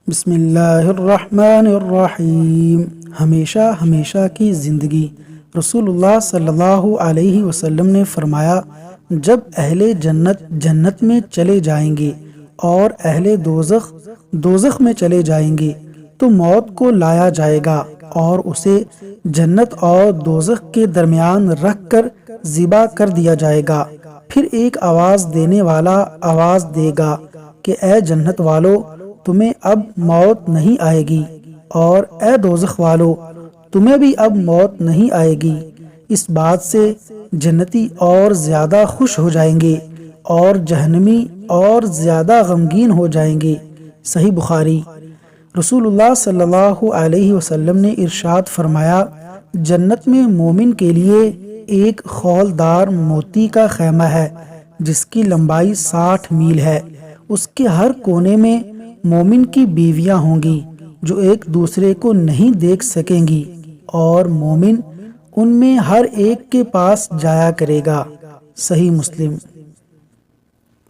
بسم اللہ الرحمن الرحیم۔ ہمیشہ کی زندگی۔ رسول اللہ صلی اللہ علیہ وسلم نے فرمایا، جب اہل جنت جنت میں چلے جائیں گے اور اہل دوزخ دوزخ میں چلے جائیں گے تو موت کو لایا جائے گا اور اسے جنت اور دوزخ کے درمیان رکھ کر ذبح کر دیا جائے گا۔ پھر ایک آواز دینے والا آواز دے گا کہ اے جنت والو، تمہیں اب موت نہیں آئے گی، اور اے دوزخ والو، تمہیں بھی اب موت نہیں آئے گی۔ اس بات سے جنتی اور زیادہ خوش ہو جائیں گے اور جہنمی اور زیادہ غمگین ہو جائیں گے۔ صحیح بخاری۔ رسول اللہ صلی اللہ علیہ وسلم نے ارشاد فرمایا، جنت میں مومن کے لیے ایک خولدار موتی کا خیمہ ہے جس کی لمبائی 60 میل ہے۔ اس کے ہر کونے میں مومن کی بیویاں ہوں گی جو ایک دوسرے کو نہیں دیکھ سکیں گی، اور مومن ان میں ہر ایک کے پاس جایا کرے گا۔ صحیح مسلم۔